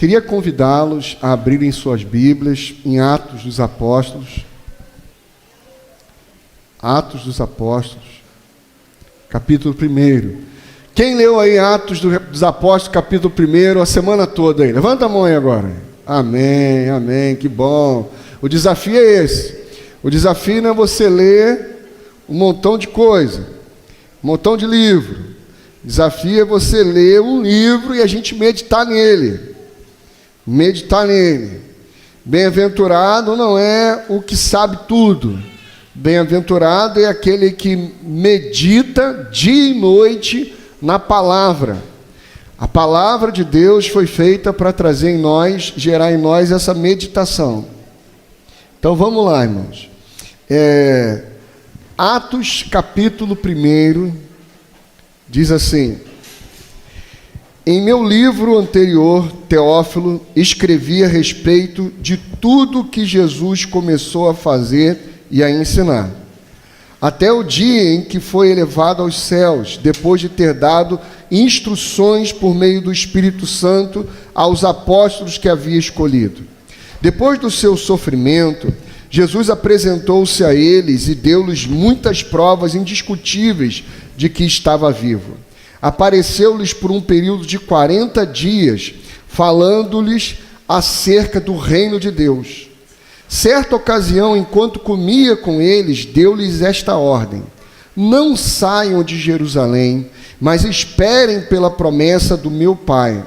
Queria convidá-los a abrirem suas Bíblias em Atos dos Apóstolos. Atos dos Apóstolos, capítulo 1. Quem leu aí Atos dos Apóstolos, capítulo 1, a semana toda aí? Levanta a mão aí agora. Amém, amém, que bom. O desafio é esse. O desafio não é você ler um montão de coisa, um montão de livro. O desafio é você ler um livro e a gente meditar nele. Meditar nele. Bem-aventurado não é o que sabe tudo. Bem-aventurado é aquele que medita dia e noite na palavra. A palavra de Deus foi feita para trazer em nós, gerar em nós essa meditação. Então vamos lá, irmãos. Atos capítulo 1 diz assim: em meu livro anterior, Teófilo, escrevi a respeito de tudo que Jesus começou a fazer e a ensinar, até o dia em que foi elevado aos céus, depois de ter dado instruções por meio do Espírito Santo aos apóstolos que havia escolhido. Depois do seu sofrimento, Jesus apresentou-se a eles e deu-lhes muitas provas indiscutíveis de que estava vivo. Apareceu-lhes por um período de 40 dias, falando-lhes acerca do reino de Deus. Certa ocasião, enquanto comia com eles, deu-lhes esta ordem: não saiam de Jerusalém, mas esperem pela promessa do meu Pai,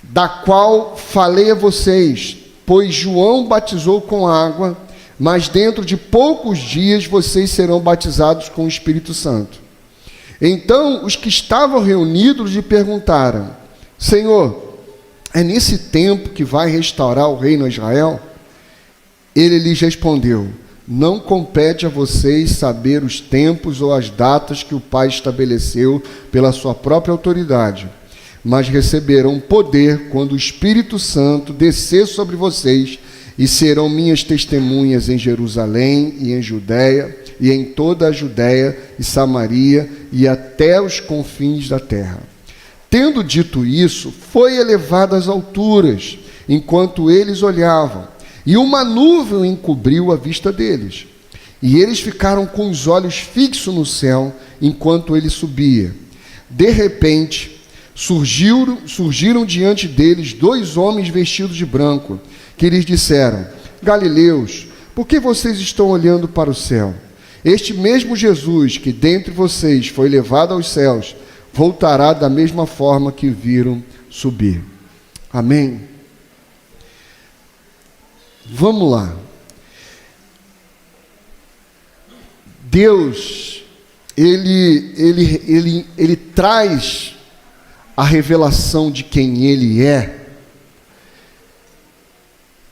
da qual falei a vocês, pois João batizou com água, mas dentro de poucos dias vocês serão batizados com o Espírito Santo. Então os que estavam reunidos lhe perguntaram: Senhor, é nesse tempo que vai restaurar o reino a Israel? Ele lhes respondeu: não compete a vocês saber os tempos ou as datas que o Pai estabeleceu pela sua própria autoridade, mas receberão poder quando o Espírito Santo descer sobre vocês, e serão minhas testemunhas em Jerusalém e em Judeia, e em toda a Judeia e Samaria, e até os confins da terra. Tendo dito isso, foi elevado às alturas, enquanto eles olhavam, e uma nuvem encobriu a vista deles. E eles ficaram com os olhos fixos no céu, enquanto ele subia. De repente, surgiram diante deles 2 homens vestidos de branco, que lhes disseram: Galileus, por que vocês estão olhando para o céu? Este mesmo Jesus, que dentre vocês foi levado aos céus, voltará da mesma forma que viram subir. Amém? Vamos lá. Deus, ele traz a revelação de quem Ele é,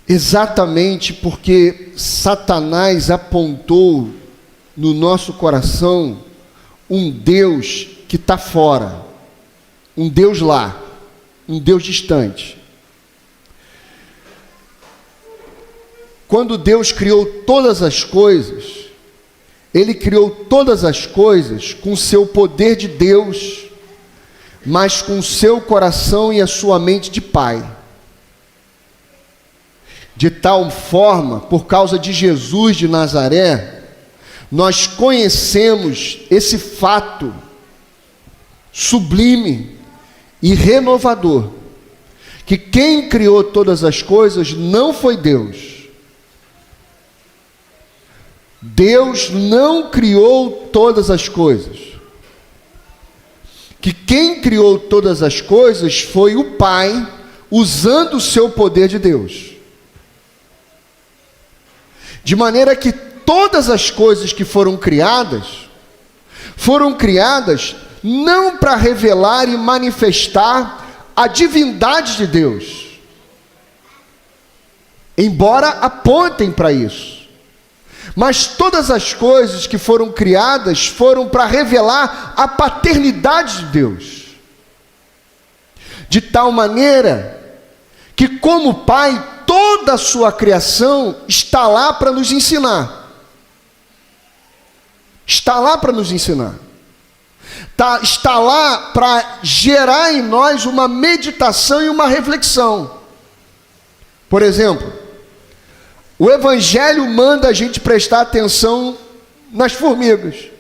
exatamente porque Satanás apontou no nosso coração um Deus que está fora, um Deus lá, um Deus distante. Quando Deus criou todas as coisas, Ele criou todas as coisas com o seu poder de Deus, mas com o seu coração e a sua mente de Pai. De tal forma, por causa de Jesus de Nazaré, nós conhecemos esse fato sublime e renovador, que quem criou todas as coisas não foi Deus. Deus não criou todas as coisas. Que quem criou todas as coisas foi o Pai, usando o seu poder de Deus. De maneira que todas as coisas que foram criadas não para revelar e manifestar a divindade de Deus, embora apontem para isso, mas todas as coisas que foram criadas foram para revelar a paternidade de Deus, de tal maneira que, como Pai, toda a sua criação está lá para nos ensinar. Está lá para nos ensinar. está lá para gerar em nós uma meditação e uma reflexão. Por exemplo, o Evangelho manda a gente prestar atenção nas formigas.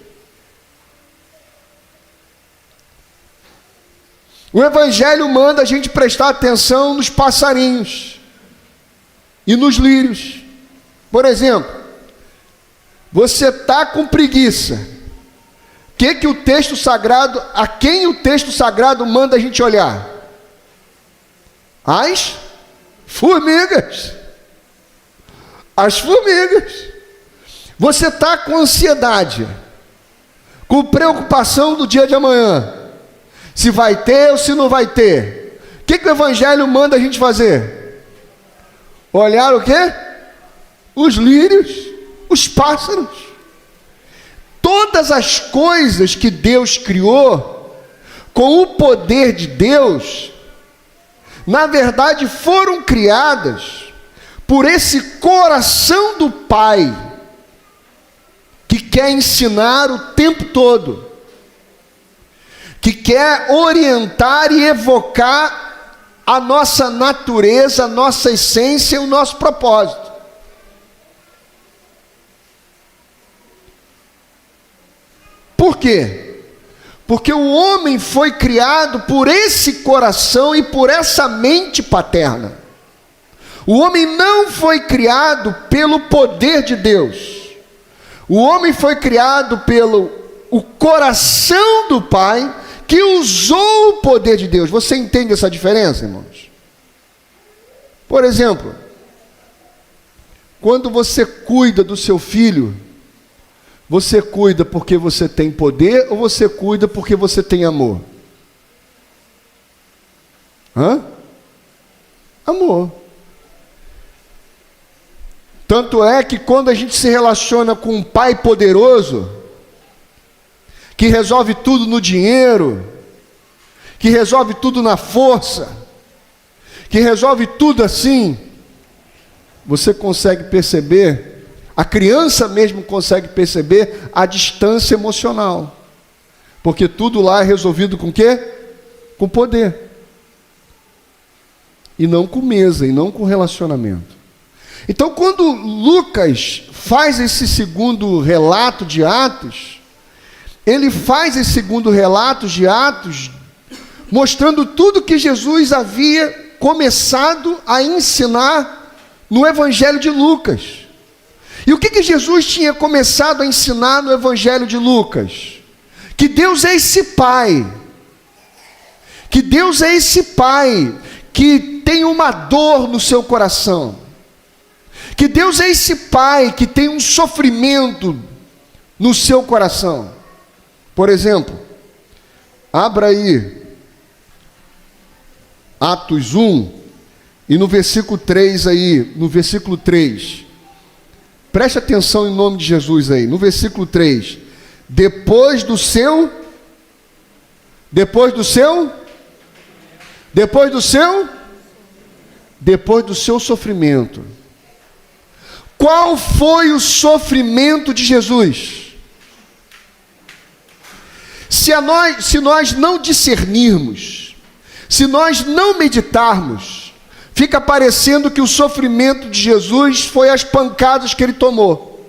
O Evangelho manda a gente prestar atenção nos passarinhos e nos lírios. Por exemplo, você está com preguiça. Que o texto sagrado, a quem o texto sagrado manda a gente olhar? As formigas. As formigas. Você está com ansiedade, com preocupação do dia de amanhã, se vai ter ou se não vai ter. O que o Evangelho manda a gente fazer? Olhar o quê? Os lírios, os pássaros. Todas as coisas que Deus criou, com o poder de Deus, na verdade foram criadas por esse coração do Pai, que quer ensinar o tempo todo, que quer orientar e evocar a nossa natureza, a nossa essência e o nosso propósito. Por quê? Porque o homem foi criado por esse coração e por essa mente paterna. O homem não foi criado pelo poder de Deus. O homem foi criado pelo o coração do Pai, que usou o poder de Deus. Você entende essa diferença, irmãos? Por exemplo, quando você cuida do seu filho, você cuida porque você tem poder ou você cuida porque você tem amor? Amor. Tanto é que quando a gente se relaciona com um pai poderoso, que resolve tudo no dinheiro, que resolve tudo na força, que resolve tudo assim, você consegue perceber, a criança mesmo consegue perceber a distância emocional, porque tudo lá é resolvido com o quê? Com poder, e não com mesa, e não com relacionamento. Então, quando Lucas faz esse segundo relato de Atos, ele faz esse segundo relato de Atos, mostrando tudo que Jesus havia começado a ensinar no Evangelho de Lucas. E o que Jesus tinha começado a ensinar no Evangelho de Lucas? Que Deus é esse Pai. Que Deus é esse Pai que tem uma dor no seu coração. Que Deus é esse Pai que tem um sofrimento no seu coração. Por exemplo, abra aí Atos 1 e no versículo 3 aí, no versículo 3. Preste atenção em nome de Jesus aí, no versículo 3. Depois do seu sofrimento. Qual foi o sofrimento de Jesus? Se nós não discernirmos, se nós não meditarmos, fica parecendo que o sofrimento de Jesus foi as pancadas que ele tomou.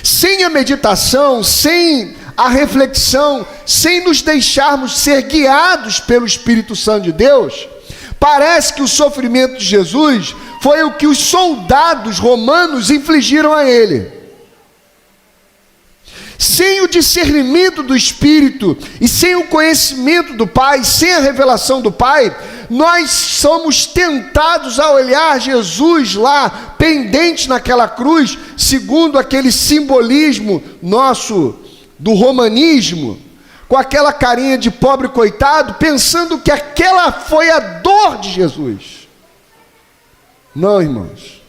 Sem a meditação, sem a reflexão, sem nos deixarmos ser guiados pelo Espírito Santo de Deus, parece que o sofrimento de Jesus foi o que os soldados romanos infligiram a ele. Sem o discernimento do Espírito e sem o conhecimento do Pai, sem a revelação do Pai, nós somos tentados a olhar Jesus lá, pendente naquela cruz, segundo aquele simbolismo nosso do romanismo, com aquela carinha de pobre coitado, pensando que aquela foi a dor de Jesus. Não, irmãos,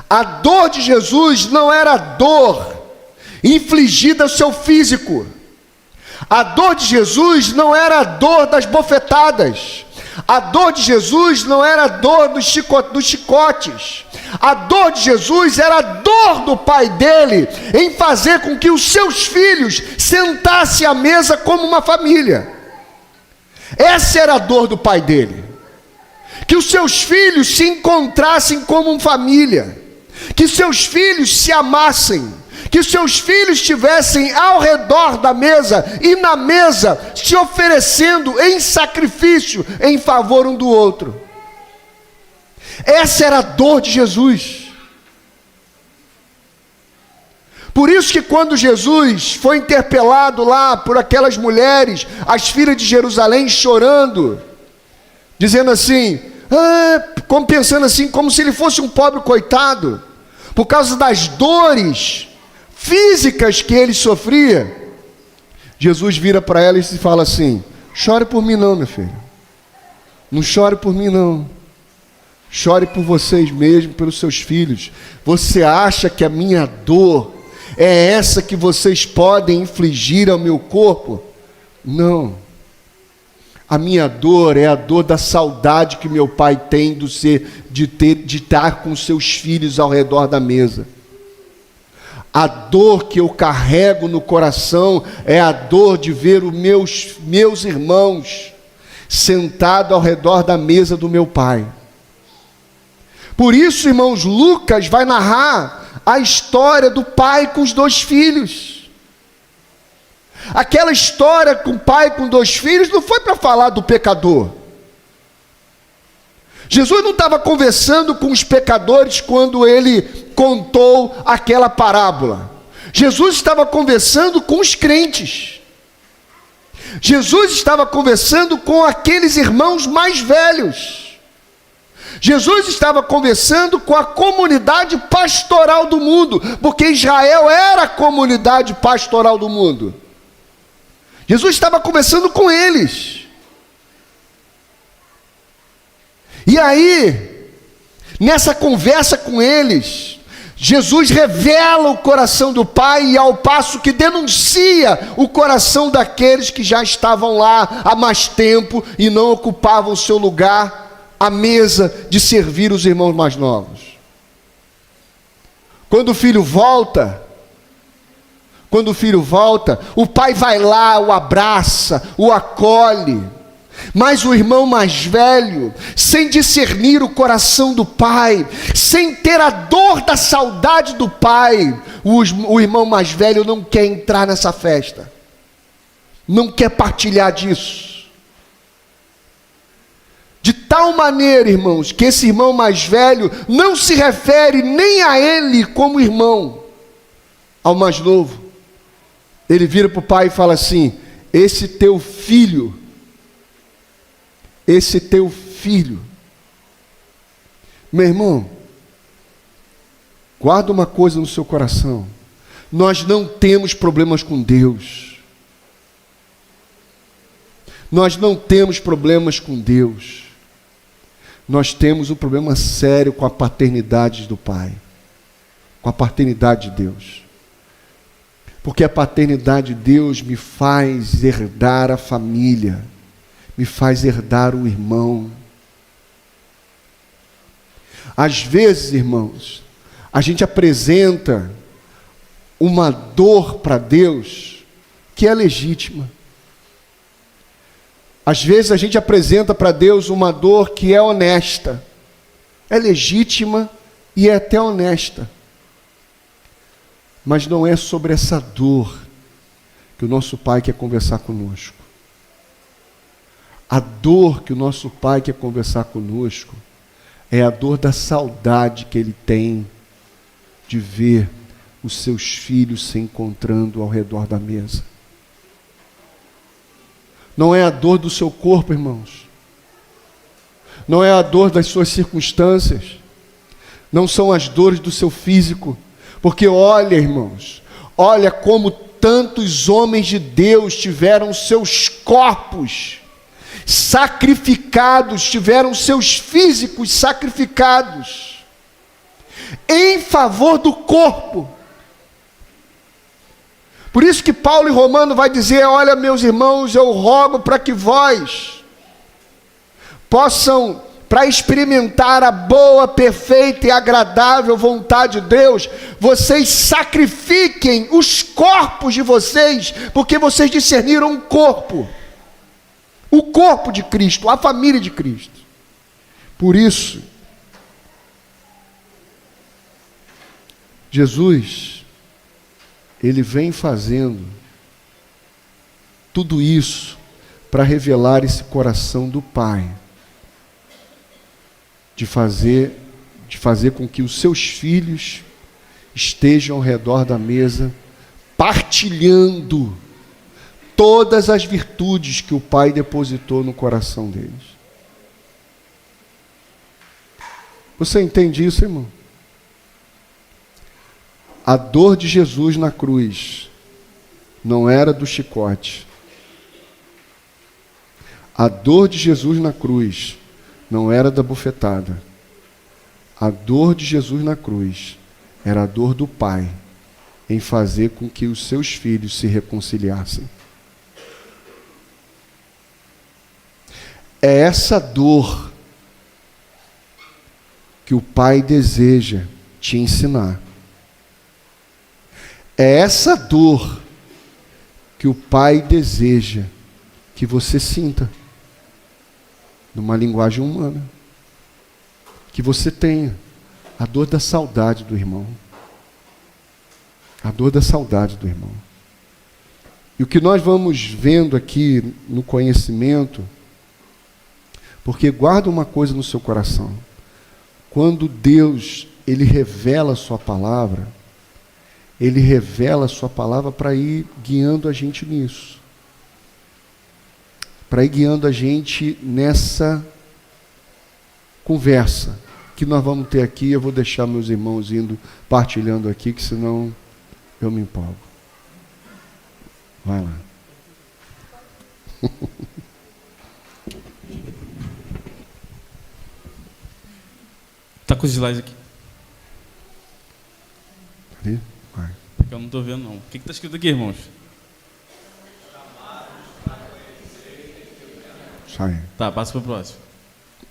a dor de Jesus não era a dor infligida ao seu físico. A dor de Jesus não era a dor das bofetadas. A dor de Jesus não era a dor dos chicotes. A dor de Jesus era a dor dor do pai dele em fazer com que os seus filhos sentassem à mesa como uma família. Essa era a dor do pai dele. Que os seus filhos se encontrassem como uma família. Que seus filhos se amassem. Que seus filhos estivessem ao redor da mesa e na mesa se oferecendo em sacrifício em favor um do outro. Essa era a dor de Jesus. Por isso que quando Jesus foi interpelado lá por aquelas mulheres, as filhas de Jerusalém, chorando, dizendo assim, como pensando assim, como se ele fosse um pobre coitado, por causa das dores físicas que ele sofria, Jesus vira para ela e se fala assim, chore por mim não, meu filho, não chore por mim não, chore por vocês mesmos, pelos seus filhos. Você acha que a minha dor é essa que vocês podem infligir ao meu corpo? Não. A minha dor é a dor da saudade que meu pai tem de estar com seus filhos ao redor da mesa. A dor que eu carrego no coração é a dor de ver os meus irmãos sentados ao redor da mesa do meu pai. Por isso, irmãos, Lucas vai narrar a história do pai com os dois filhos. Aquela história com o pai com dois filhos não foi para falar do pecador. Jesus não estava conversando com os pecadores quando ele contou aquela parábola. Jesus estava conversando com os crentes. Jesus estava conversando com aqueles irmãos mais velhos. Jesus estava conversando com a comunidade pastoral do mundo, porque Israel era a comunidade pastoral do mundo. Jesus estava conversando com eles. E aí, nessa conversa com eles, Jesus revela o coração do Pai, e ao passo que denuncia o coração daqueles que já estavam lá há mais tempo e não ocupavam o seu lugar à mesa de servir os irmãos mais novos. Quando o filho volta, o pai vai lá, o abraça, o acolhe. Mas o irmão mais velho, sem discernir o coração do pai, sem ter a dor da saudade do pai, o irmão mais velho não quer entrar nessa festa, não quer partilhar disso. De tal maneira, irmãos, que esse irmão mais velho não se refere nem a ele como irmão, ao mais novo. Ele vira para o pai e fala assim: esse teu filho, meu irmão, guarda uma coisa no seu coração: nós não temos problemas com Deus. Nós não temos problemas com Deus. Nós temos um problema sério com a paternidade do Pai, com a paternidade de Deus. Porque a paternidade de Deus me faz herdar a família, me faz herdar o irmão. Às vezes, irmãos, a gente apresenta uma dor para Deus que é legítima. Às vezes a gente apresenta para Deus uma dor que é honesta, é legítima e é até honesta. Mas não é sobre essa dor que o nosso Pai quer conversar conosco. A dor que o nosso Pai quer conversar conosco é a dor da saudade que Ele tem de ver os seus filhos se encontrando ao redor da mesa. Não é a dor do seu corpo, irmãos. Não é a dor das suas circunstâncias. Não são as dores do seu físico. Porque olha, irmãos, olha como tantos homens de Deus tiveram seus corpos sacrificados, tiveram seus físicos sacrificados em favor do corpo. Por isso que Paulo em Romano vai dizer: olha, meus irmãos, eu rogo para que vós possam para experimentar a boa, perfeita e agradável vontade de Deus, vocês sacrifiquem os corpos de vocês, porque vocês discerniram um corpo, o corpo de Cristo, a família de Cristo. Por isso, Jesus, ele vem fazendo tudo isso para revelar esse coração do Pai, de fazer com que os seus filhos estejam ao redor da mesa, partilhando todas as virtudes que o Pai depositou no coração deles. Você entende isso, irmão? A dor de Jesus na cruz não era do chicote. A dor de Jesus na cruz não era da bufetada. A dor de Jesus na cruz era a dor do Pai em fazer com que os seus filhos se reconciliassem. É essa dor que o Pai deseja te ensinar. É essa dor que o Pai deseja que você sinta, numa linguagem humana, que você tenha a dor da saudade do irmão, a dor da saudade do irmão. E o que nós vamos vendo aqui no conhecimento, porque guarda uma coisa no seu coração, quando Deus, ele revela a sua palavra, ele revela a sua palavra para ir guiando a gente nisso, para ir guiando a gente nessa conversa que nós vamos ter aqui. Eu vou deixar meus irmãos indo, partilhando aqui, que senão eu me empolgo. Vai lá. Tá com os slides aqui. Ali? Vai. Eu não estou vendo, não. O que está escrito aqui, irmãos? Sai. Tá, passa para o próximo.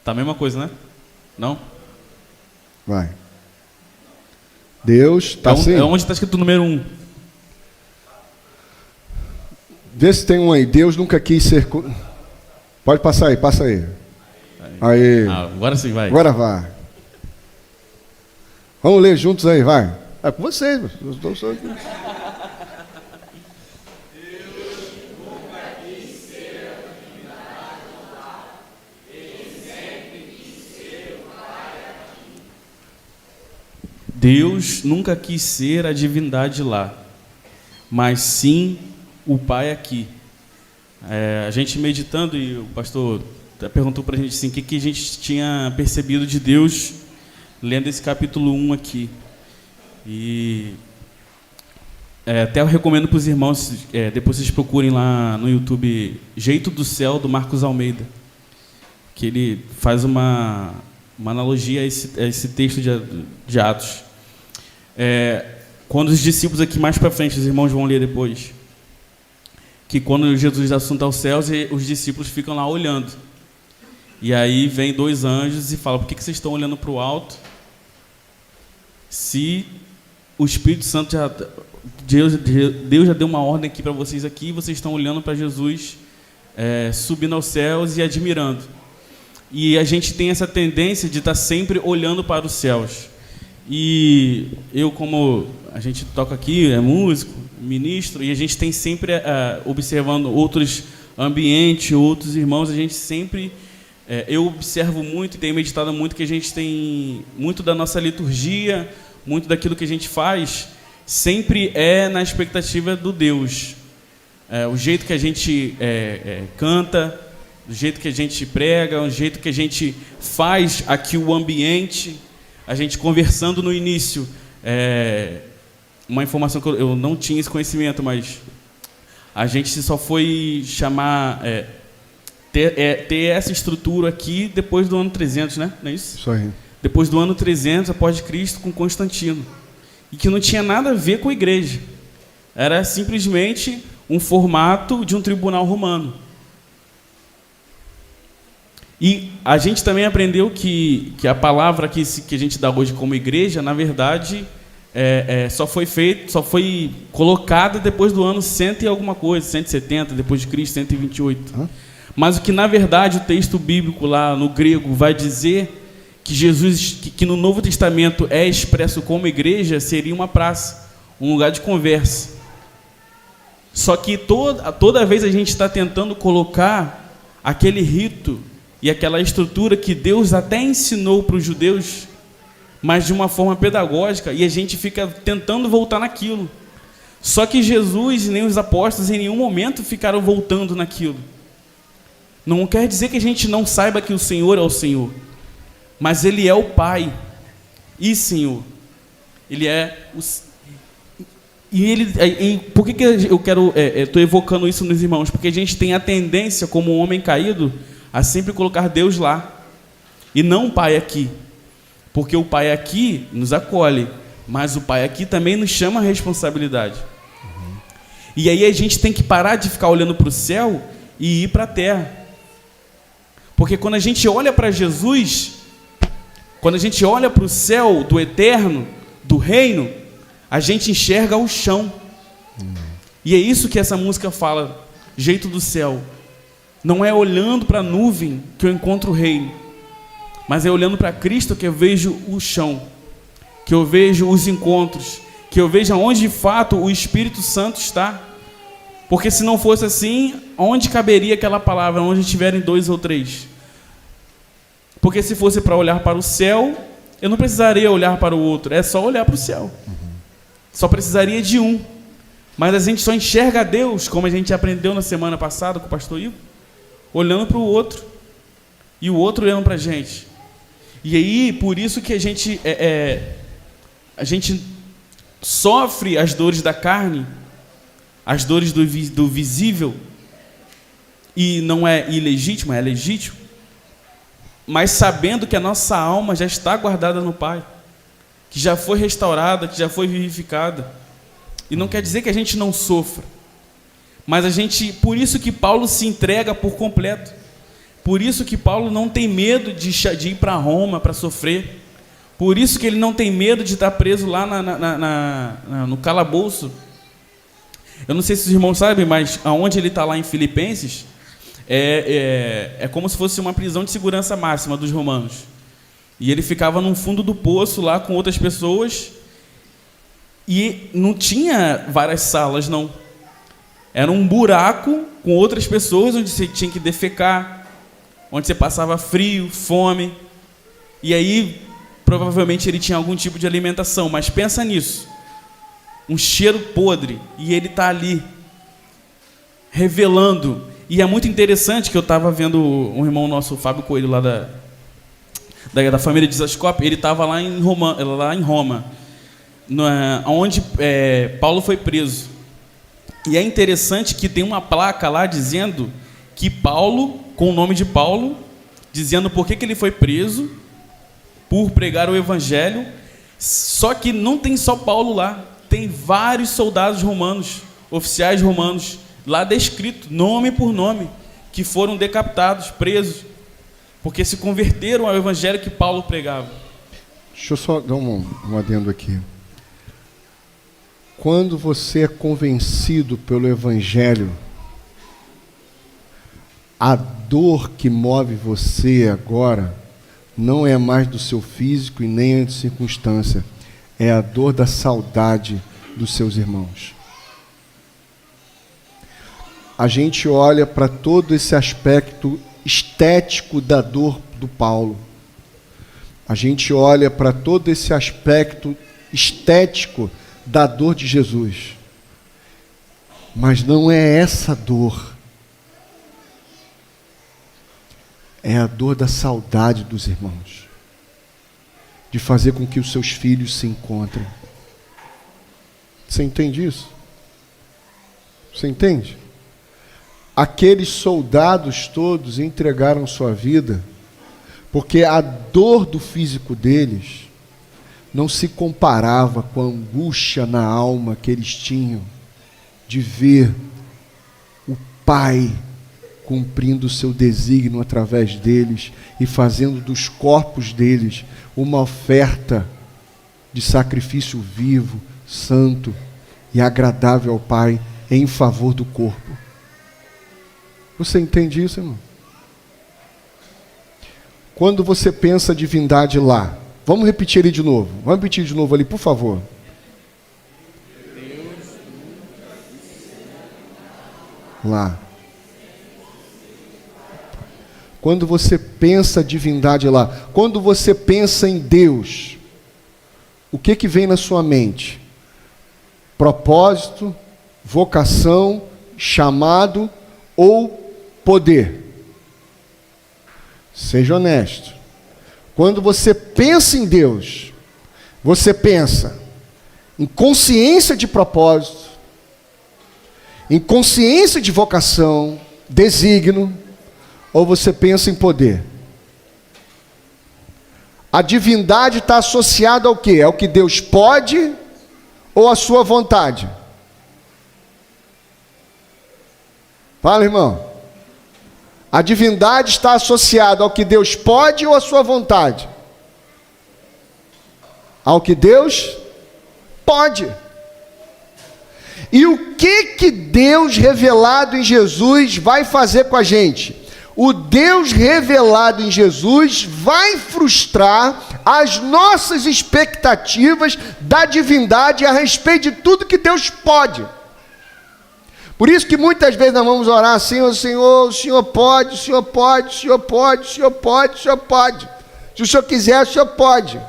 Tá a mesma coisa, né? Não? Vai. Deus está assim? É onde está escrito o número 1. Vê se tem um aí. Deus nunca quis ser... Pode passar aí, passa aí. Aí. Agora sim, vai. Agora vai. Vamos ler juntos aí, vai. É com vocês, eu estou só aqui. Deus nunca quis ser a divindade lá, mas sim o Pai aqui. A gente meditando, e o pastor perguntou para a gente assim, o que a gente tinha percebido de Deus lendo esse capítulo 1 aqui. E até eu recomendo para os irmãos, depois vocês procurem lá no YouTube, Jeito do Céu, do Marcos Almeida, que ele faz uma analogia a esse texto de Atos. Quando os discípulos aqui mais para frente, os irmãos vão ler depois, que quando Jesus assunta aos céus, os discípulos ficam lá olhando. E aí vem 2 anjos e falam: por que vocês estão olhando para o alto? Se o Espírito Santo Deus já deu uma ordem aqui para vocês aqui, vocês estão olhando para Jesus subindo aos céus e admirando. E a gente tem essa tendência de estar sempre olhando para os céus. E eu, como a gente toca aqui, é músico, ministro, e a gente tem sempre observando outros ambientes, outros irmãos, a gente sempre... eu observo muito e tenho meditado muito que a gente tem muito da nossa liturgia, muito daquilo que a gente faz, sempre na expectativa do Deus. O jeito que a gente canta, do jeito que a gente prega, o jeito que a gente faz aqui o ambiente, a gente conversando no início, uma informação que eu não tinha esse conhecimento, mas a gente só foi chamar, ter essa estrutura aqui depois do ano 300, né? Não é isso? Isso aí. Depois do ano 300 após Cristo, com Constantino. E que não tinha nada a ver com a igreja. Era simplesmente um formato de um tribunal romano. E a gente também aprendeu que a palavra que a gente dá hoje como igreja, na verdade, só foi colocada depois do ano 100 e alguma coisa, 170, depois de Cristo, 128. Mas o que, na verdade, o texto bíblico lá no grego vai dizer que Jesus, que no Novo Testamento é expresso como igreja, seria uma praça, um lugar de conversa. Só que toda vez a gente está tentando colocar aquele rito e aquela estrutura que Deus até ensinou para os judeus, mas de uma forma pedagógica, e a gente fica tentando voltar naquilo. Só que Jesus e nem os apóstolos em nenhum momento ficaram voltando naquilo. Não quer dizer que a gente não saiba que o Senhor é o Senhor, mas Ele é o Pai e Senhor. Ele é o... por que eu estou evocando isso nos irmãos? Porque a gente tem a tendência, como um homem caído, a sempre colocar Deus lá, e não o Pai aqui. Porque o Pai aqui nos acolhe, mas o Pai aqui também nos chama a responsabilidade. E aí a gente tem que parar de ficar olhando para o céu e ir para a terra. Porque quando a gente olha para Jesus, quando a gente olha para o céu do eterno, do reino, a gente enxerga o chão. E é isso que essa música fala, jeito do céu. Não é olhando para a nuvem que eu encontro o reino, mas é olhando para Cristo que eu vejo o chão, que eu vejo os encontros, que eu vejo onde de fato o Espírito Santo está. Porque se não fosse assim, onde caberia aquela palavra, onde estiverem 2 ou 3? Porque se fosse para olhar para o céu, eu não precisaria olhar para o outro, é só olhar para o céu. Só precisaria de um. Mas a gente só enxerga Deus, como a gente aprendeu na semana passada com o pastor Ivo, olhando para o outro, e o outro olhando para a gente. E aí, por isso que a gente sofre as dores da carne, as dores do visível, e não é ilegítimo, é legítimo, mas sabendo que a nossa alma já está guardada no Pai, que já foi restaurada, que já foi vivificada. E não quer dizer que a gente não sofra, mas por isso que Paulo se entrega por completo. Por isso que Paulo não tem medo de ir para Roma para sofrer. Por isso que ele não tem medo de estar preso lá no calabouço. Eu não sei se os irmãos sabem, mas aonde ele está lá em Filipenses, é como se fosse uma prisão de segurança máxima dos romanos. E ele ficava no fundo do poço lá com outras pessoas, e não tinha várias salas, não. Era um buraco com outras pessoas onde você tinha que defecar, onde você passava frio, fome. E aí, provavelmente ele tinha algum tipo de alimentação, mas pensa nisso. Um cheiro podre, e ele está ali, revelando. E é muito interessante que eu estava vendo um irmão nosso, o Fábio Coelho, lá da família de Zascope, ele estava lá em Roma, onde Paulo foi preso. E é interessante que tem uma placa lá dizendo que Paulo, com o nome de Paulo, dizendo por que ele foi preso, por pregar o evangelho. Só que não tem só Paulo lá, tem vários soldados romanos, oficiais romanos, lá descrito, nome por nome, que foram decapitados, presos, porque se converteram ao evangelho que Paulo pregava. Deixa eu só dar um adendo aqui. Quando você é convencido pelo evangelho, a dor que move você agora não é mais do seu físico e nem é de circunstância, é a dor da saudade dos seus irmãos. A gente olha para todo esse aspecto estético da dor do Paulo. A gente olha para todo esse aspecto estético da dor de Jesus. Mas não é essa dor. É a dor da saudade dos irmãos. De fazer com que os seus filhos se encontrem. Você entende isso? Você entende? Aqueles soldados todos entregaram sua vida porque a dor do físico deles não se comparava com a angústia na alma que eles tinham de ver o Pai cumprindo o seu desígnio através deles e fazendo dos corpos deles uma oferta de sacrifício vivo, santo e agradável ao Pai em favor do corpo. Você entende isso, irmão? Quando você pensa a divindade lá, vamos repetir ele de novo. Vamos repetir de novo ali, por favor. Lá. Quando você pensa a divindade lá, quando você pensa em Deus, o que vem na sua mente? Propósito, vocação, chamado ou poder? Seja honesto. Quando você pensa em Deus, você pensa em consciência de propósito, em consciência de vocação, desígnio, ou você pensa em poder? A divindade está associada ao quê? Ao que Deus pode ou à sua vontade? Fala, irmão. A divindade está associada ao que Deus pode ou à sua vontade? Ao que Deus pode. E o que Deus revelado em Jesus vai fazer com a gente? O Deus revelado em Jesus vai frustrar as nossas expectativas da divindade a respeito de tudo que Deus pode. Por isso que muitas vezes nós vamos orar assim: o Senhor pode, o Senhor pode, o Senhor pode, o Senhor pode, o Senhor pode. Se o Senhor quiser, o Senhor pode.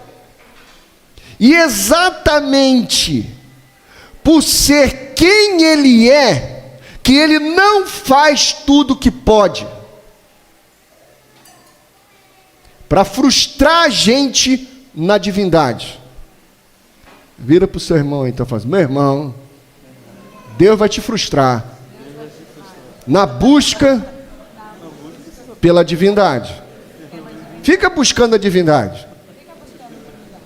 E exatamente por ser quem Ele é, que Ele não faz tudo o que pode, para frustrar a gente na divindade. Vira para o seu irmão então e fala: meu irmão, Deus vai te frustrar na busca pela divindade. Fica buscando a divindade,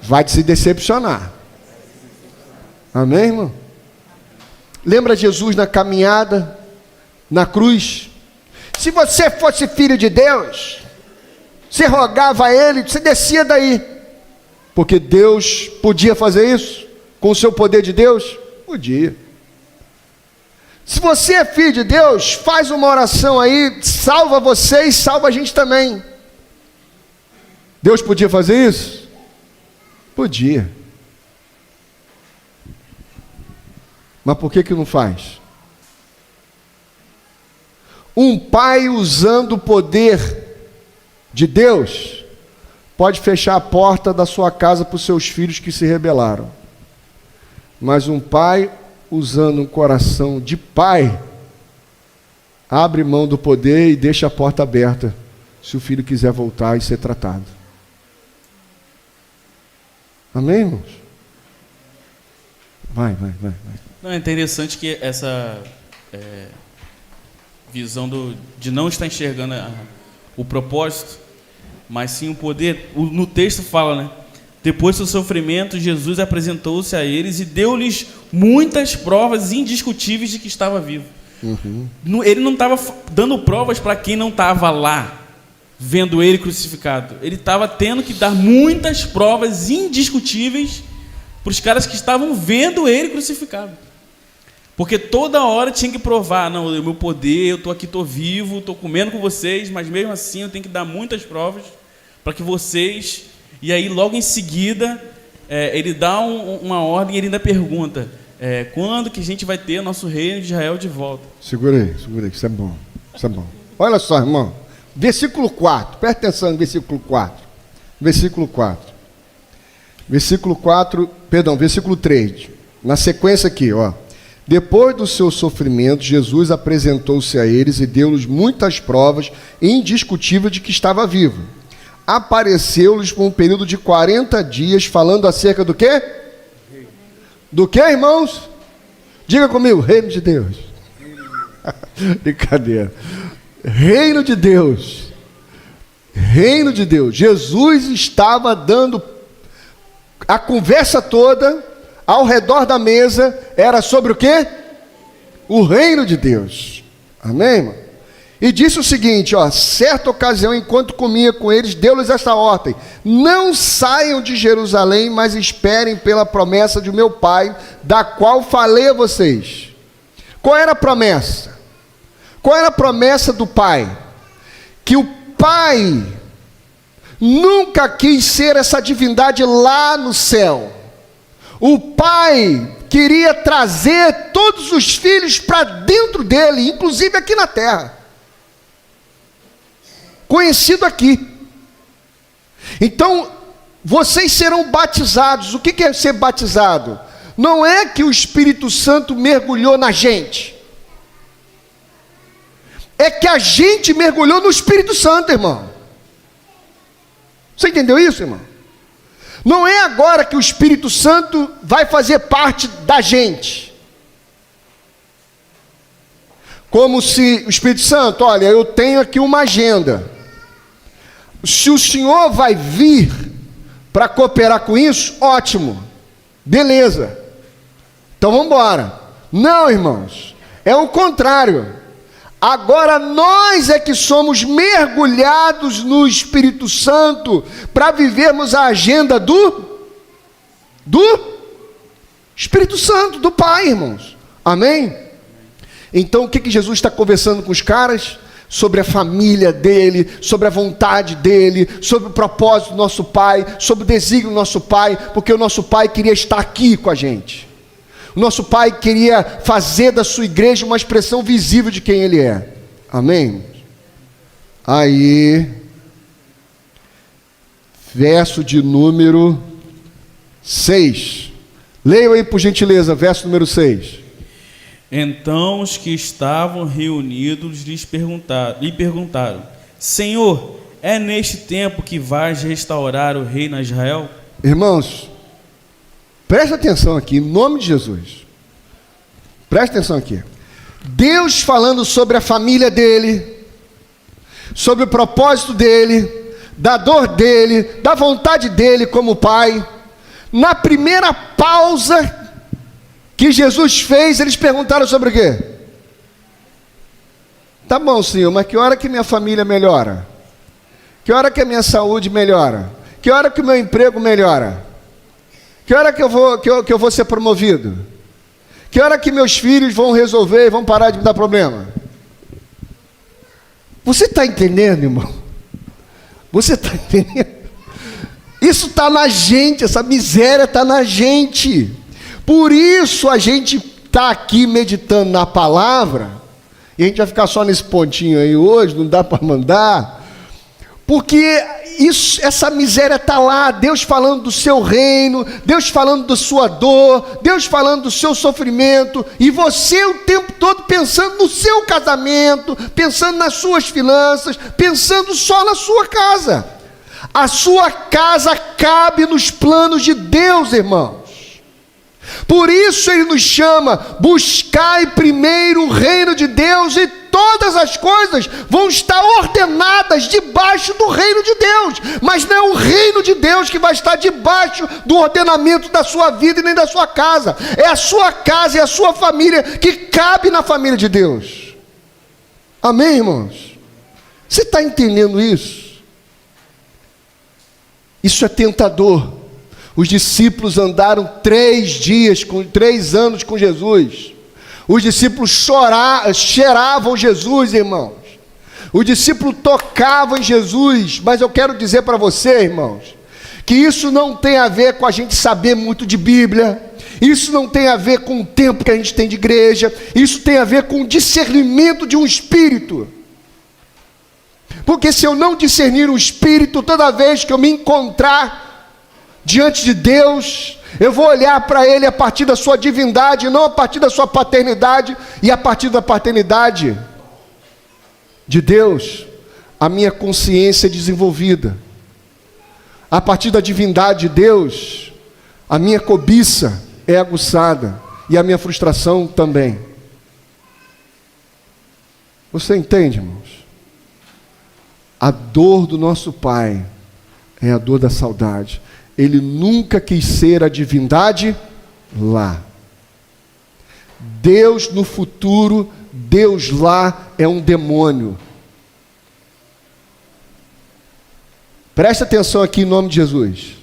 vai te se decepcionar. Amém, irmão? Lembra Jesus na caminhada, na cruz? Se você fosse filho de Deus, você rogava a Ele, você descia daí. Porque Deus podia fazer isso com o seu poder de Deus? Podia. Se você é filho de Deus, faz uma oração aí, salva você e salva a gente também. Deus podia fazer isso? Podia. Mas por que não faz? Um pai usando o poder de Deus pode fechar a porta da sua casa para os seus filhos que se rebelaram. Mas um pai usando um coração de pai abre mão do poder e deixa a porta aberta se o filho quiser voltar e ser tratado. Amém, irmãos? Vai. Não, é interessante que essa visão de não estar enxergando o propósito, mas sim o poder. No texto fala, né? Depois do sofrimento, Jesus apresentou-se a eles e deu-lhes muitas provas indiscutíveis de que estava vivo. Uhum. Ele não estava dando provas para quem não estava lá, vendo ele crucificado. Ele estava tendo que dar muitas provas indiscutíveis para os caras que estavam vendo ele crucificado. Porque toda hora tinha que provar: não, o meu poder, eu estou aqui, estou vivo, estou comendo com vocês, mas mesmo assim eu tenho que dar muitas provas para que vocês... E aí logo em seguida ele dá uma ordem e ele ainda pergunta: quando que a gente vai ter o nosso reino de Israel de volta? Segura aí, isso é bom. Olha só, irmão, versículo 4, presta atenção no versículo 4. Versículo 3, na sequência aqui, ó. Depois do seu sofrimento, Jesus apresentou-se a eles e deu-lhes muitas provas indiscutíveis de que estava vivo. Apareceu-lhes por um período de 40 dias, falando acerca do quê? Do quê, irmãos? Diga comigo: reino de Deus. Brincadeira. Reino de Deus. Reino de Deus. Jesus estava dando a conversa toda ao redor da mesa, era sobre o quê? O reino de Deus. Amém, irmão? E disse o seguinte, certa ocasião, enquanto comia com eles, deu-lhes esta ordem: não saiam de Jerusalém, mas esperem pela promessa de meu Pai, da qual falei a vocês. Qual era a promessa? Qual era a promessa do Pai? Que o Pai nunca quis ser essa divindade lá no céu. O Pai queria trazer todos os filhos para dentro dele, inclusive aqui na terra. Conhecido aqui. Então, vocês serão batizados. O que é ser batizado? Não é que o Espírito Santo mergulhou na gente. É que a gente mergulhou no Espírito Santo, irmão. Você entendeu isso, irmão? Não é agora que o Espírito Santo vai fazer parte da gente. Como se o Espírito Santo, olha, eu tenho aqui uma agenda. Se o Senhor vai vir para cooperar com isso, ótimo, beleza, então vamos embora. Não, irmãos, é o contrário. Agora nós é que somos mergulhados no Espírito Santo para vivermos a agenda do Espírito Santo, do Pai, irmãos. Amém? Então o que Jesus está conversando com os caras? Sobre a família dele, sobre a vontade dele, sobre o propósito do nosso Pai, sobre o desígnio do nosso Pai, porque o nosso Pai queria estar aqui com a gente. O nosso Pai queria fazer da sua igreja uma expressão visível de quem Ele é. Amém? Aí, verso de número 6. Leiam aí por gentileza, verso número 6. Então os que estavam reunidos lhe perguntaram: Senhor, é neste tempo que vais restaurar o reino a Israel? Irmãos, presta atenção aqui, em nome de Jesus. Presta atenção aqui. Deus falando sobre a família dele, sobre o propósito dele, da dor dele, da vontade dele como pai. Na primeira pausa que Jesus fez, eles perguntaram sobre o quê? Tá bom, Senhor, mas que hora que minha família melhora? Que hora que a minha saúde melhora? Que hora que o meu emprego melhora? Que hora que eu vou ser promovido? Que hora que meus filhos vão resolver e vão parar de me dar problema? Você está entendendo, irmão? Você está entendendo? Isso está na gente, essa miséria está na gente. Por isso a gente está aqui meditando na palavra, e a gente vai ficar só nesse pontinho aí hoje, não dá para mandar, porque essa miséria está lá, Deus falando do seu reino, Deus falando da sua dor, Deus falando do seu sofrimento, e você o tempo todo pensando no seu casamento, pensando nas suas finanças, pensando só na sua casa. A sua casa cabe nos planos de Deus, irmãos. Por isso ele nos chama: buscai primeiro o reino de Deus, e todas as coisas vão estar ordenadas debaixo do reino de Deus. Mas não é o reino de Deus que vai estar debaixo do ordenamento da sua vida e nem da sua casa. É a sua casa e a sua família que cabe na família de Deus. Amém, irmãos? Você está entendendo isso? Isso é tentador. Os discípulos andaram 3 anos com Jesus. Os discípulos cheiravam Jesus, irmãos. Os discípulos tocavam em Jesus. Mas eu quero dizer para você, irmãos, que isso não tem a ver com a gente saber muito de Bíblia. Isso não tem a ver com o tempo que a gente tem de igreja. Isso tem a ver com o discernimento de um espírito. Porque se eu não discernir o espírito, toda vez que eu me encontrar diante de Deus, eu vou olhar para Ele a partir da sua divindade, não a partir da sua paternidade. E a partir da paternidade de Deus, a minha consciência é desenvolvida. A partir da divindade de Deus, a minha cobiça é aguçada, e a minha frustração também. Você entende, irmãos? A dor do nosso Pai é a dor da saudade. Ele nunca quis ser a divindade lá. Deus no futuro, Deus lá é um demônio. Presta atenção aqui em nome de Jesus.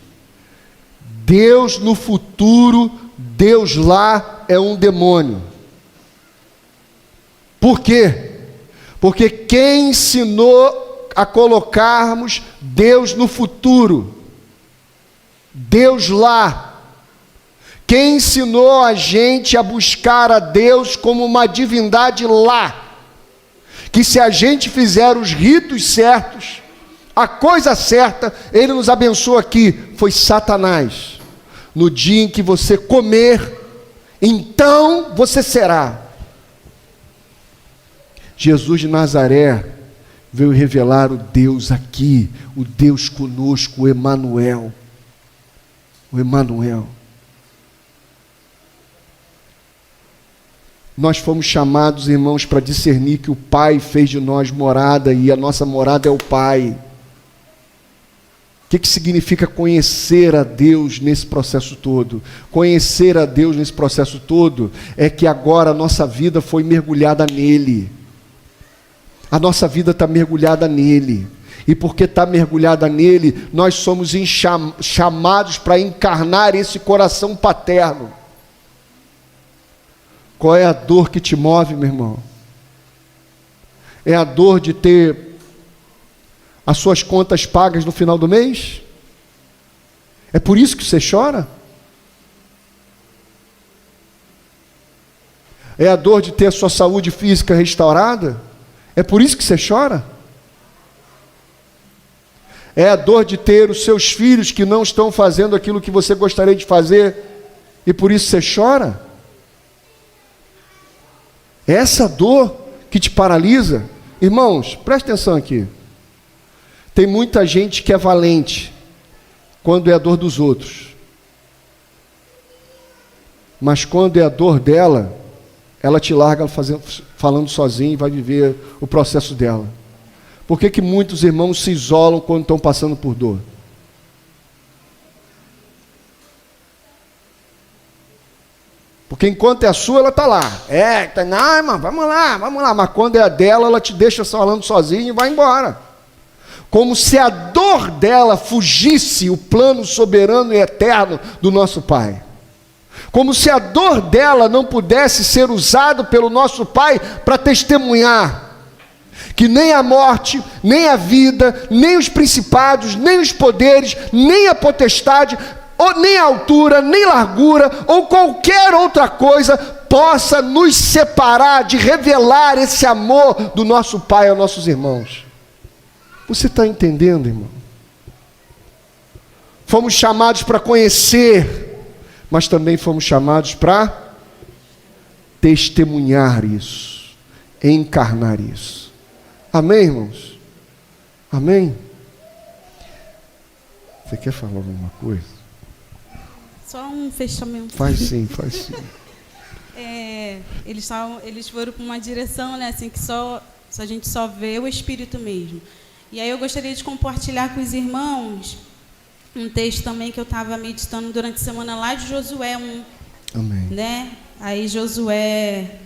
Deus no futuro, Deus lá é um demônio. Por quê? Porque quem ensinou a colocarmos Deus no futuro, Deus lá, quem ensinou a gente a buscar a Deus como uma divindade lá, que se a gente fizer os ritos certos, a coisa certa, Ele nos abençoa aqui, foi Satanás. No dia em que você comer, então você será. Jesus de Nazaré veio revelar o Deus aqui, o Deus conosco, o Emanuel. O Emanuel. Nós fomos chamados, irmãos, para discernir que o Pai fez de nós morada e a nossa morada é o Pai. O que significa conhecer a Deus nesse processo todo? Conhecer a Deus nesse processo todo é que agora a nossa vida foi mergulhada nele. A nossa vida está mergulhada nele. E porque está mergulhada nele, nós somos chamados para encarnar esse coração paterno. Qual é a dor que te move, meu irmão? É a dor de ter as suas contas pagas no final do mês? É por isso que você chora? É a dor de ter a sua saúde física restaurada? É por isso que você chora? É a dor de ter os seus filhos que não estão fazendo aquilo que você gostaria de fazer e por isso você chora? É essa dor que te paralisa? Irmãos, preste atenção aqui. Tem muita gente que é valente quando é a dor dos outros. Mas quando é a dor dela, ela te larga falando sozinha e vai viver o processo dela. Por que muitos irmãos se isolam quando estão passando por dor? Porque enquanto é a sua, ela está lá. Não, irmão, vamos lá. Mas quando é a dela, ela te deixa falando sozinha e vai embora. Como se a dor dela fugisse o plano soberano e eterno do nosso Pai. Como se a dor dela não pudesse ser usado pelo nosso Pai para testemunhar que nem a morte, nem a vida, nem os principados, nem os poderes, nem a potestade, ou nem a altura, nem largura, ou qualquer outra coisa possa nos separar de revelar esse amor do nosso Pai aos nossos irmãos. Você está entendendo, irmão? Fomos chamados para conhecer, mas também fomos chamados para testemunhar isso, encarnar isso. Amém, irmãos? Amém? Você quer falar alguma coisa? Só um fechamento. Faz sim. Eles foram para uma direção, né, assim, que a gente só vê o Espírito mesmo. E aí eu gostaria de compartilhar com os irmãos um texto também que eu estava meditando durante a semana lá de Josué 1. Amém. Né? Aí Josué,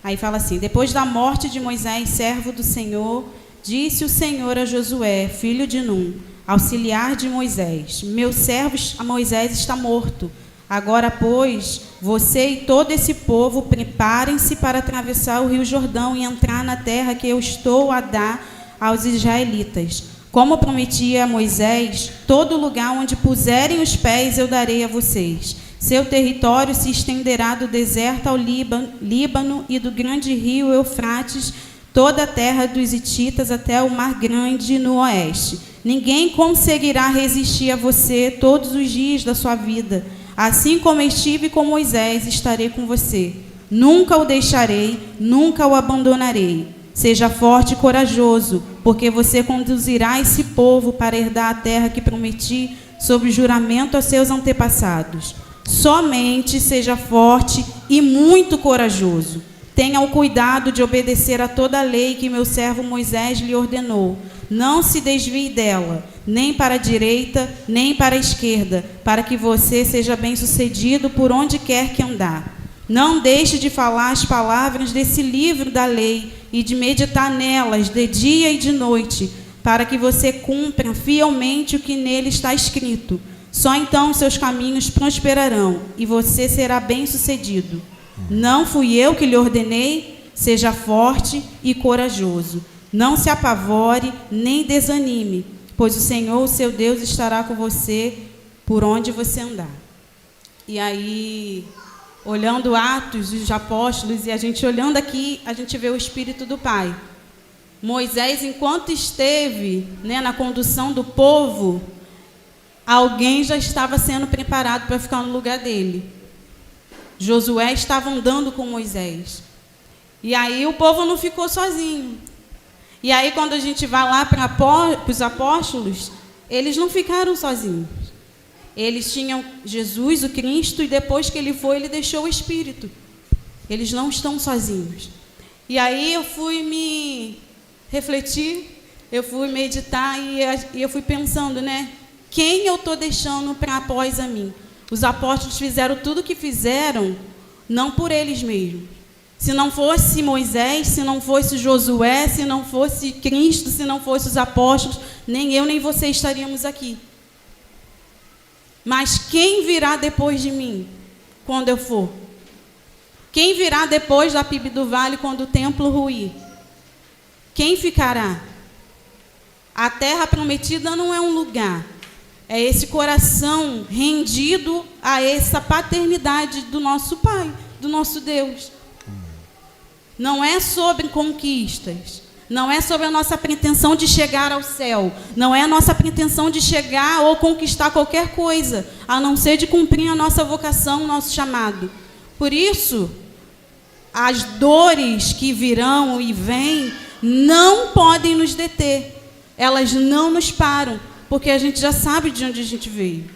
aí fala assim: depois da morte de Moisés, servo do Senhor, disse o Senhor a Josué, filho de Num, auxiliar de Moisés: meu servo Moisés está morto. Agora, pois, você e todo esse povo preparem-se para atravessar o rio Jordão e entrar na terra que eu estou a dar aos israelitas. Como prometi a Moisés, todo lugar onde puserem os pés eu darei a vocês. Seu território se estenderá do deserto ao Líbano e do grande rio Eufrates, toda a terra dos hititas até o mar grande no oeste. Ninguém conseguirá resistir a você todos os dias da sua vida. Assim como estive com Moisés, estarei com você. Nunca o deixarei, nunca o abandonarei. Seja forte e corajoso, porque você conduzirá esse povo para herdar a terra que prometi sob juramento a seus antepassados. Somente seja forte e muito corajoso. Tenha o cuidado de obedecer a toda a lei que meu servo Moisés lhe ordenou. Não se desvie dela, nem para a direita, nem para a esquerda, para que você seja bem-sucedido por onde quer que andar. Não deixe de falar as palavras desse livro da lei e de meditar nelas de dia e de noite, para que você cumpra fielmente o que nele está escrito. Só então seus caminhos prosperarão e você será bem-sucedido. Não fui eu que lhe ordenei? Seja forte e corajoso. Não se apavore nem desanime, pois o Senhor, o seu Deus, estará com você por onde você andar. E aí, olhando Atos dos Apóstolos, e a gente olhando aqui, a gente vê o Espírito do Pai. Moisés, enquanto esteve, né, na condução do povo, alguém já estava sendo preparado para ficar no lugar dele. Josué estava andando com Moisés. E aí o povo não ficou sozinho. E aí quando a gente vai lá para os apóstolos, eles não ficaram sozinhos. Eles tinham Jesus, o Cristo, e depois que ele foi, ele deixou o Espírito. Eles não estão sozinhos. E aí eu fui me refletir, eu fui meditar e eu fui pensando, né? Quem eu estou deixando para após a mim? Os apóstolos fizeram tudo o que fizeram, não por eles mesmos. Se não fosse Moisés, se não fosse Josué, se não fosse Cristo, se não fosse os apóstolos, nem eu nem você estaríamos aqui. Mas quem virá depois de mim, quando eu for? Quem virá depois da PIB do Vale, quando o templo ruir? Quem ficará? A terra prometida não é um lugar. É esse coração rendido a essa paternidade do nosso Pai, do nosso Deus. Não é sobre conquistas. Não é sobre a nossa pretensão de chegar ao céu. Não é a nossa pretensão de chegar ou conquistar qualquer coisa, a não ser de cumprir a nossa vocação, o nosso chamado. Por isso, as dores que virão e vêm não podem nos deter. Elas não nos param, porque a gente já sabe de onde a gente veio.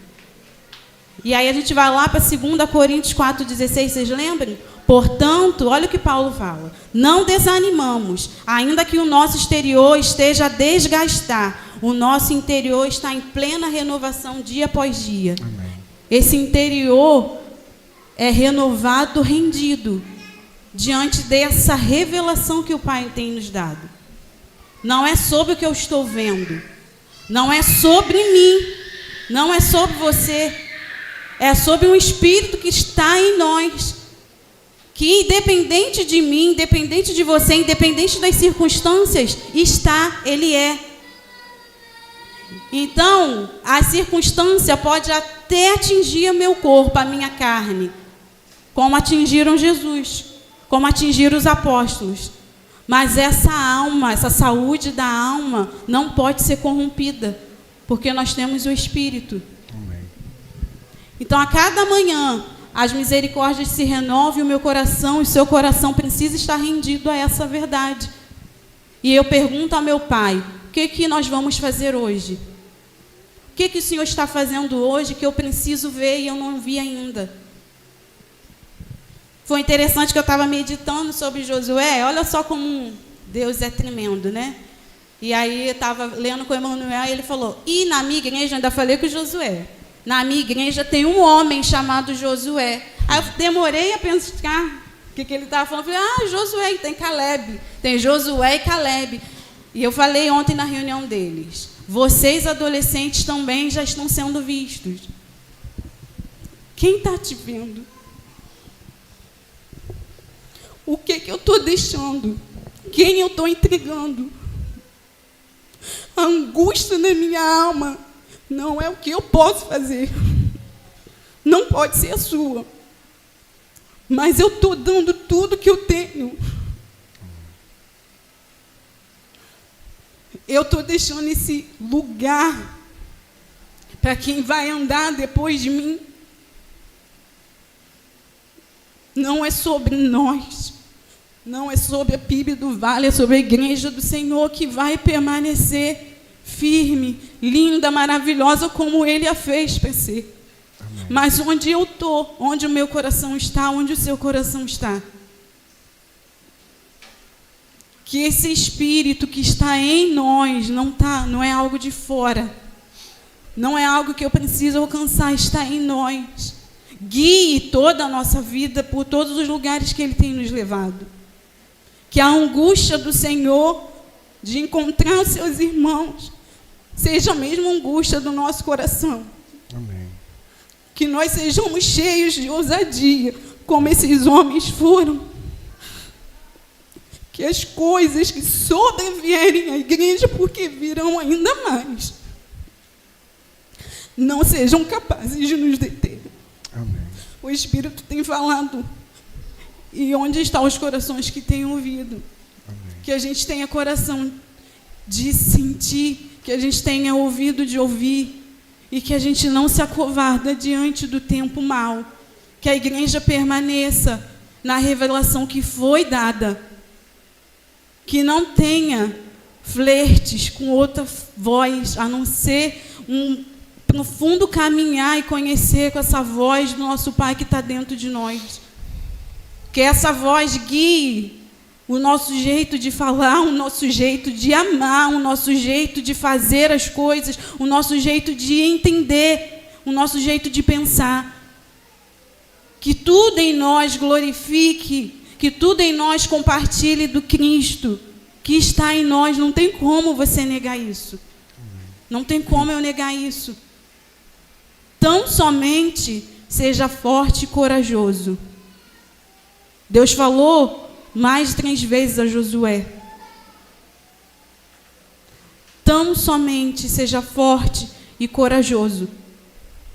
E aí a gente vai lá para 2 Coríntios 4,16, vocês lembram? Portanto, olha o que Paulo fala. Não desanimamos, ainda que o nosso exterior esteja a desgastar. O nosso interior está em plena renovação dia após dia. Amém. Esse interior é renovado, rendido, diante dessa revelação que o Pai tem nos dado. Não é sobre o que eu estou vendo. Não é sobre mim. Não é sobre você. É sobre um Espírito que está em nós. Que independente de mim, independente de você, independente das circunstâncias, Ele é. Então, a circunstância pode até atingir o meu corpo, a minha carne, como atingiram Jesus, como atingiram os apóstolos. Mas essa alma, essa saúde da alma, não pode ser corrompida, porque nós temos o Espírito. Amém. Então, a cada manhã, as misericórdias se renovam e o meu coração e o seu coração precisa estar rendido a essa verdade. E eu pergunto ao meu Pai, o que nós vamos fazer hoje? O que o Senhor está fazendo hoje que eu preciso ver e eu não vi ainda? Foi interessante que eu estava meditando sobre Josué. Olha só como Deus é tremendo, né? E aí eu estava lendo com o Emanuel e ele falou, e na minha igreja, ainda falei com o Josué, na minha igreja tem um homem chamado Josué. Aí eu demorei a pensar o que ele estava falando. Eu falei, Josué, tem Caleb. Tem Josué e Caleb. E eu falei ontem na reunião deles, vocês adolescentes também já estão sendo vistos. Quem está te vendo? O que eu estou deixando? Quem eu estou entregando? A angústia da minha alma não é o que eu posso fazer. Não pode ser a sua. Mas eu estou dando tudo que eu tenho. Eu estou deixando esse lugar para quem vai andar depois de mim. Não é sobre nós. Não é sobre a PIB do Vale, é sobre a igreja do Senhor que vai permanecer firme, linda, maravilhosa, como Ele a fez para ser. Amém. Mas onde eu estou, onde o meu coração está, onde o seu coração está. Que esse Espírito que está em nós não é algo de fora. Não é algo que eu preciso alcançar, está em nós. Guie toda a nossa vida por todos os lugares que Ele tem nos levado. Que a angústia do Senhor de encontrar os seus irmãos, seja a mesma angústia do nosso coração. Amém. Que nós sejamos cheios de ousadia, como esses homens foram. Que as coisas que sobrevierem à igreja, porque virão ainda mais, não sejam capazes de nos deter. Amém. O Espírito tem falado. E onde estão os corações que têm ouvido? Amém. Que a gente tenha coração de sentir, que a gente tenha ouvido de ouvir, e que a gente não se acovarda diante do tempo mau. Que a igreja permaneça na revelação que foi dada. Que não tenha flertes com outra voz, a não ser um profundo caminhar e conhecer com essa voz do nosso Pai que está dentro de nós. Que essa voz guie o nosso jeito de falar, o nosso jeito de amar, o nosso jeito de fazer as coisas, o nosso jeito de entender, o nosso jeito de pensar. Que tudo em nós glorifique, que tudo em nós compartilhe do Cristo que está em nós. Não tem como você negar isso. Não tem como eu negar isso. Tão somente seja forte e corajoso. Deus falou mais de 3 vezes a Josué. Tão somente seja forte e corajoso.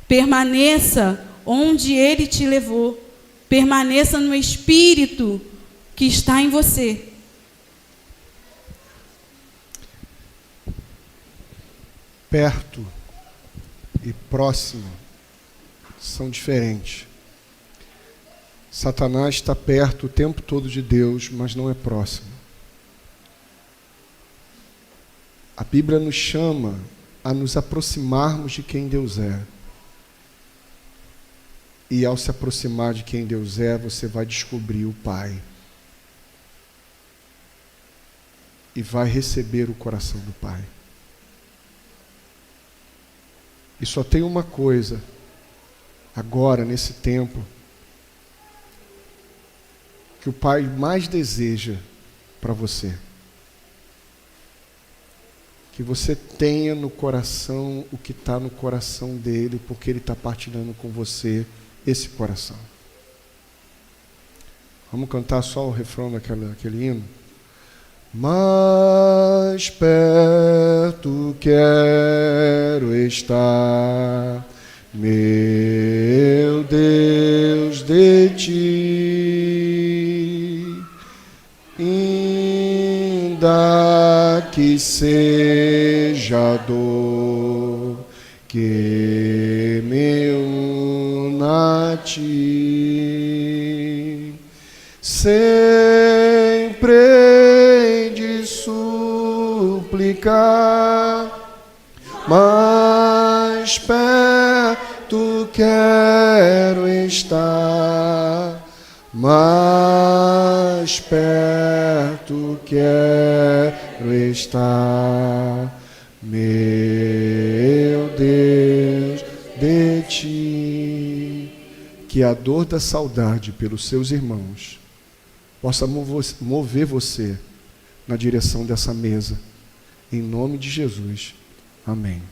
Permaneça onde Ele te levou. Permaneça no Espírito que está em você. Perto e próximo são diferentes. Satanás está perto o tempo todo de Deus, mas não é próximo. A Bíblia nos chama a nos aproximarmos de quem Deus é. E ao se aproximar de quem Deus é, você vai descobrir o Pai. E vai receber o coração do Pai. E só tem uma coisa, agora, nesse tempo, que o Pai mais deseja para você. Que você tenha no coração o que está no coração dele, porque ele está partilhando com você esse coração. Vamos cantar só o refrão daquele hino? Mais perto quero estar, meu Deus, de ti, ainda que seja a dor que me una a ti, sempre de suplicar, mais perto quero estar, mais perto quero estar, meu Deus, de ti. Que a dor da saudade pelos seus irmãos possa mover você na direção dessa mesa. Em nome de Jesus. Amém.